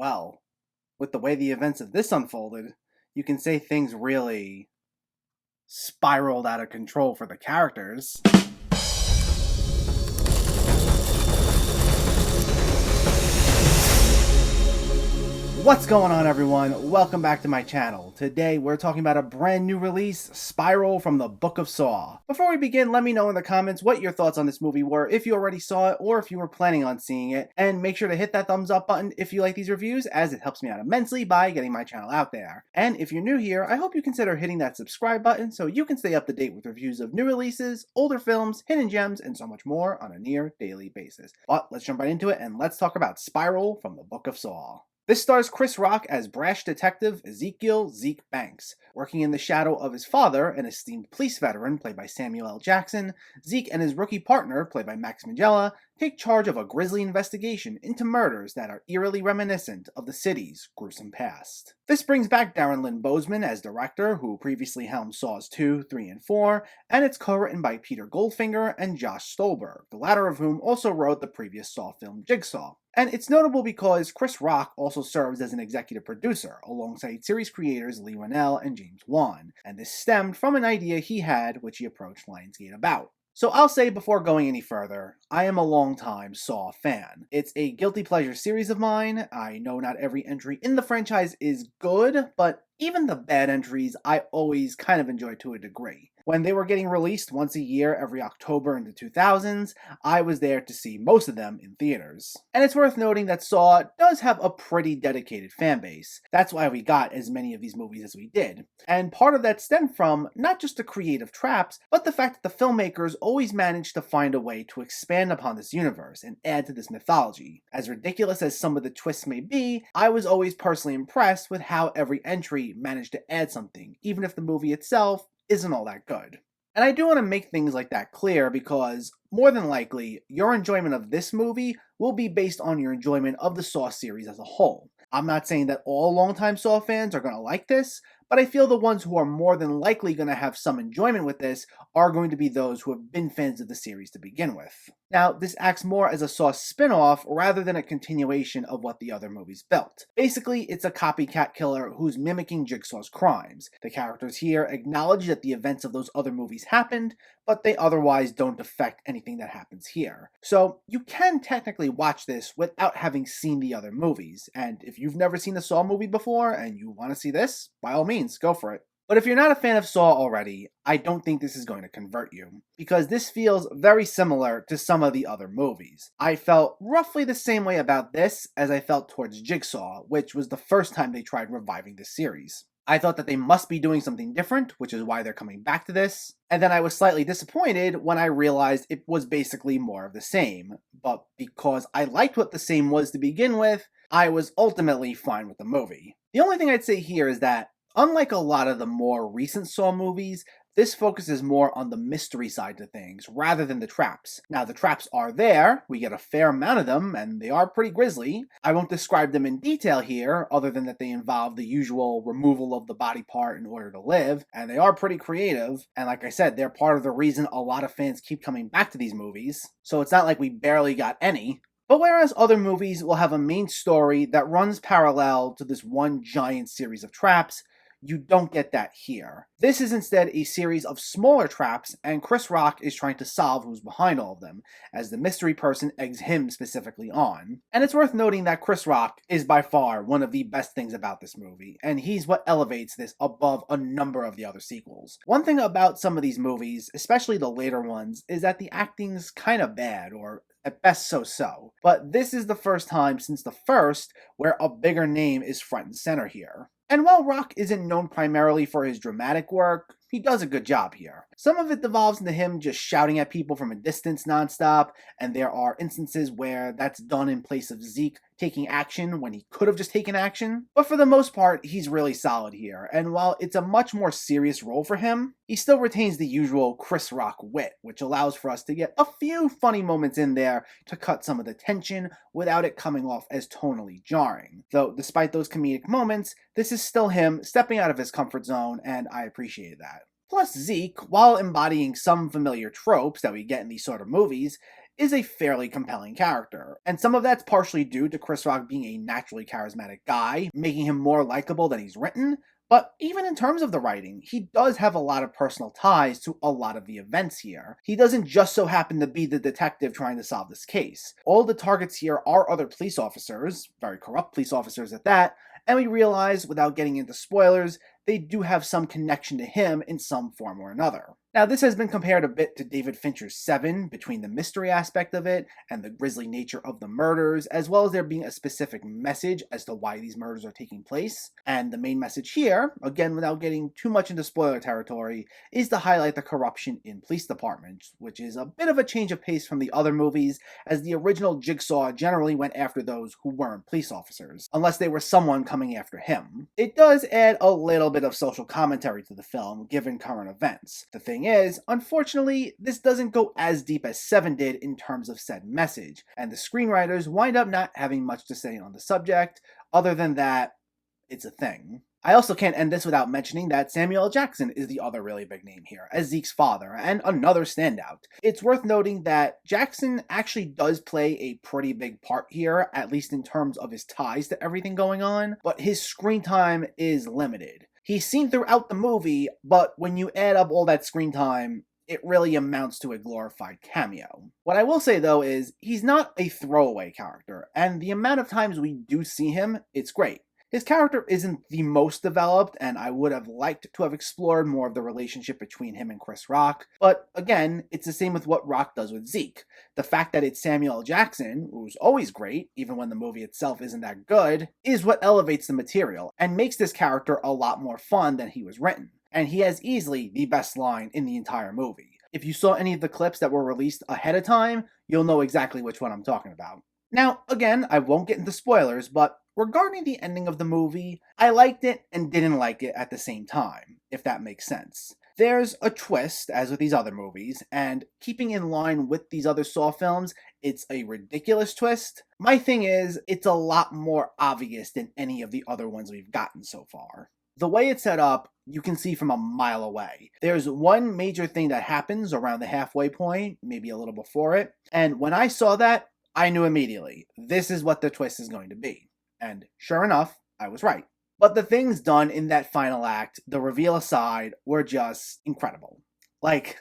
Well, with the way the events of this unfolded, you can say things really spiraled out of control for the characters. What's going on, everyone? Welcome back to my channel. Today we're talking about a brand new release, Spiral from the Book of Saw. Before we begin, let me know in the comments what your thoughts on this movie were, if you already saw it or if you were planning on seeing it, and make sure to hit that thumbs up button if you like these reviews, as it helps me out immensely by getting my channel out there. And if you're new here, I hope you consider hitting that subscribe button so you can stay up to date with reviews of new releases, older films, hidden gems, and so much more on a near daily basis. But let's jump right into it and let's talk about Spiral from the Book of Saw. This stars Chris Rock as brash detective Ezekiel Zeke Banks. Working in the shadow of his father, an esteemed police veteran played by Samuel L. Jackson, Zeke and his rookie partner, played by Max Minghella, take charge of a grisly investigation into murders that are eerily reminiscent of the city's gruesome past. This brings back Darren Lynn Bousman as director, who previously helmed Saws 2, 3, and 4, and it's co-written by Peter Goldfinger and Josh Stolberg, the latter of whom also wrote the previous Saw film Jigsaw. And it's notable because Chris Rock also serves as an executive producer, alongside series creators Lee Winnell and James Wan, and this stemmed from an idea he had, which he approached Lionsgate about. So I'll say before going any further, I am a longtime Saw fan. It's a guilty pleasure series of mine. I know not every entry in the franchise is good, but even the bad entries I always kind of enjoy to a degree. When they were getting released once a year every October in the 2000s, I was there to see most of them in theaters. And it's worth noting that Saw does have a pretty dedicated fan base. That's why we got as many of these movies as we did. And part of that stemmed from not just the creative traps, but the fact that the filmmakers always managed to find a way to expand upon this universe and add to this mythology. As ridiculous as some of the twists may be, I was always personally impressed with how every entry managed to add something, even if the movie itself isn't all that good. And I do want to make things like that clear because, more than likely, your enjoyment of this movie will be based on your enjoyment of the Saw series as a whole. I'm not saying that all longtime Saw fans are going to like this, but I feel the ones who are more than likely going to have some enjoyment with this are going to be those who have been fans of the series to begin with. Now, this acts more as a Saw spin-off rather than a continuation of what the other movies built. Basically, it's a copycat killer who's mimicking Jigsaw's crimes. The characters here acknowledge that the events of those other movies happened, but they otherwise don't affect anything that happens here. So you can technically watch this without having seen the other movies, and if you've never seen a Saw movie before and you want to see this, by all means, go for it. But if you're not a fan of Saw already, I don't think this is going to convert you, because this feels very similar to some of the other movies. I felt roughly the same way about this as I felt towards Jigsaw, which was the first time they tried reviving this series. I thought that they must be doing something different, which is why they're coming back to this, and then I was slightly disappointed when I realized it was basically more of the same. But because I liked what the same was to begin with, I was ultimately fine with the movie. The only thing I'd say here is that, unlike a lot of the more recent Saw movies, this focuses more on the mystery side of things, rather than the traps. Now, the traps are there, we get a fair amount of them, and they are pretty grisly. I won't describe them in detail here, other than that they involve the usual removal of the body part in order to live, and they are pretty creative, and like I said, they're part of the reason a lot of fans keep coming back to these movies, so it's not like we barely got any. But whereas other movies will have a main story that runs parallel to this one giant series of traps, you don't get that here. This is instead a series of smaller traps, and Chris Rock is trying to solve who's behind all of them, as the mystery person eggs him specifically on. And it's worth noting that Chris Rock is by far one of the best things about this movie, and he's what elevates this above a number of the other sequels. One thing about some of these movies, especially the later ones, is that the acting's kind of bad, or at best so-so. But this is the first time since the first where a bigger name is front and center here. And while Rock isn't known primarily for his dramatic work, he does a good job here. Some of it devolves into him just shouting at people from a distance nonstop, and there are instances where that's done in place of Zeke taking action when he could have just taken action. But for the most part, he's really solid here, and while it's a much more serious role for him, he still retains the usual Chris Rock wit, which allows for us to get a few funny moments in there to cut some of the tension without it coming off as tonally jarring. Though, despite those comedic moments, this is still him stepping out of his comfort zone, and I appreciate that. Plus, Zeke, while embodying some familiar tropes that we get in these sort of movies, is a fairly compelling character. And some of that's partially due to Chris Rock being a naturally charismatic guy, making him more likable than he's written. But even in terms of the writing, he does have a lot of personal ties to a lot of the events here. He doesn't just so happen to be the detective trying to solve this case. All the targets here are other police officers, very corrupt police officers at that, and we realize, without getting into spoilers, they do have some connection to him in some form or another. Now, this has been compared a bit to David Fincher's Seven, between the mystery aspect of it and the grisly nature of the murders, as well as there being a specific message as to why these murders are taking place. And the main message here, again without getting too much into spoiler territory, is to highlight the corruption in police departments, which is a bit of a change of pace from the other movies, as the original Jigsaw generally went after those who weren't police officers, unless they were someone coming after him. It does add a little bit of social commentary to the film, given current events. The thing is, unfortunately, this doesn't go as deep as Seven did in terms of said message, and the screenwriters wind up not having much to say on the subject, other than that, it's a thing. I also can't end this without mentioning that Samuel L. Jackson is the other really big name here, as Zeke's father, and another standout. It's worth noting that Jackson actually does play a pretty big part here, at least in terms of his ties to everything going on, but his screen time is limited. He's seen throughout the movie, but when you add up all that screen time, it really amounts to a glorified cameo. What I will say though is, he's not a throwaway character, and the amount of times we do see him, it's great. His character isn't the most developed, and I would have liked to have explored more of the relationship between him and Chris Rock, but again, it's the same with what Rock does with Zeke. The fact that it's Samuel L. Jackson, who's always great, even when the movie itself isn't that good, is what elevates the material, and makes this character a lot more fun than he was written. And he has easily the best line in the entire movie. If you saw any of the clips that were released ahead of time, you'll know exactly which one I'm talking about. Now, again, I won't get into spoilers, but regarding the ending of the movie, I liked it and didn't like it at the same time, if that makes sense. There's a twist, as with these other movies, and keeping in line with these other Saw films, it's a ridiculous twist. My thing is, it's a lot more obvious than any of the other ones we've gotten so far. The way it's set up, you can see from a mile away. There's one major thing that happens around the halfway point, maybe a little before it, and when I saw that, I knew immediately, this is what the twist is going to be. And sure enough, I was right. But the things done in that final act, the reveal aside, were just incredible. Like,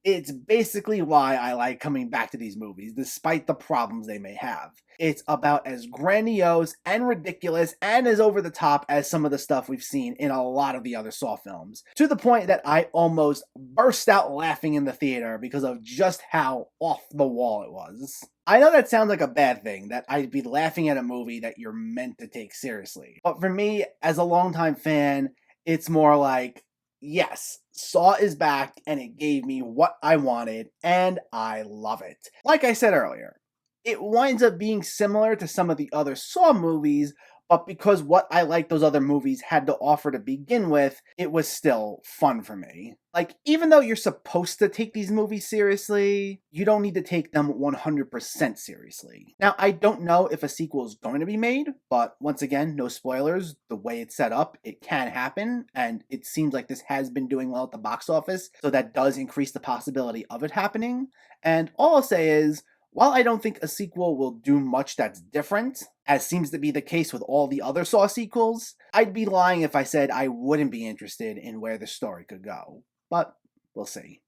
it's basically why I like coming back to these movies, despite the problems they may have. It's about as grandiose and ridiculous and as over the top as some of the stuff we've seen in a lot of the other Saw films, to the point that I almost burst out laughing in the theater because of just how off the wall it was. I know that sounds like a bad thing, that I'd be laughing at a movie that you're meant to take seriously. But for me, as a longtime fan, it's more like, yes, Saw is back and it gave me what I wanted, and I love it. Like I said earlier, it winds up being similar to some of the other Saw movies, but because what I like those other movies had to offer to begin with, it was still fun for me. Like, even though you're supposed to take these movies seriously, you don't need to take them 100% seriously. Now, I don't know if a sequel is going to be made, but once again, no spoilers. The way it's set up, it can happen, and it seems like this has been doing well at the box office, so that does increase the possibility of it happening. And all I'll say is, while I don't think a sequel will do much that's different, as seems to be the case with all the other Saw sequels, I'd be lying if I said I wouldn't be interested in where the story could go. But we'll see.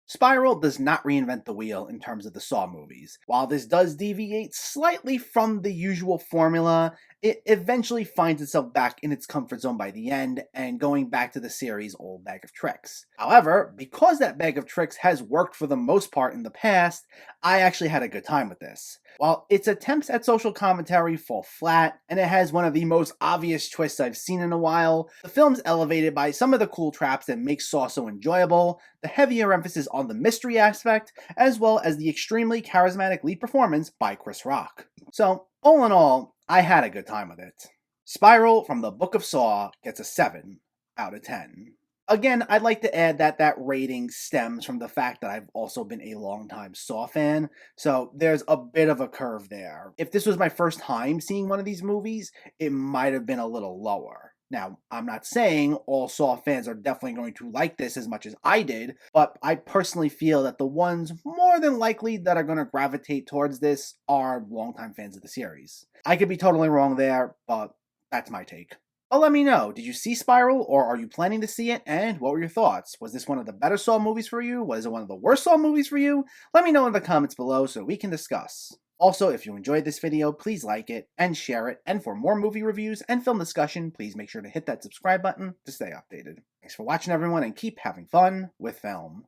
Spiral does not reinvent the wheel in terms of the Saw movies. While this does deviate slightly from the usual formula, it eventually finds itself back in its comfort zone by the end and going back to the series' old bag of tricks. However, because that bag of tricks has worked for the most part in the past, I actually had a good time with this. While its attempts at social commentary fall flat, and it has one of the most obvious twists I've seen in a while, the film's elevated by some of the cool traps that make Saw so enjoyable, the heavier emphasis on the mystery aspect, as well as the extremely charismatic lead performance by Chris Rock. So, all in all, I had a good time with it. Spiral from the Book of Saw gets a 7 out of 10. Again, I'd like to add that that rating stems from the fact that I've also been a longtime Saw fan, so there's a bit of a curve there. If this was my first time seeing one of these movies, it might have been a little lower. Now, I'm not saying all Saw fans are definitely going to like this as much as I did, but I personally feel that the ones more than likely that are going to gravitate towards this are longtime fans of the series. I could be totally wrong there, but that's my take. But let me know, did you see Spiral, or are you planning to see it, and what were your thoughts? Was this one of the better Saw movies for you? Was it one of the worst Saw movies for you? Let me know in the comments below so we can discuss. Also, if you enjoyed this video, please like it and share it, and for more movie reviews and film discussion, please make sure to hit that subscribe button to stay updated. Thanks for watching everyone, and keep having fun with film.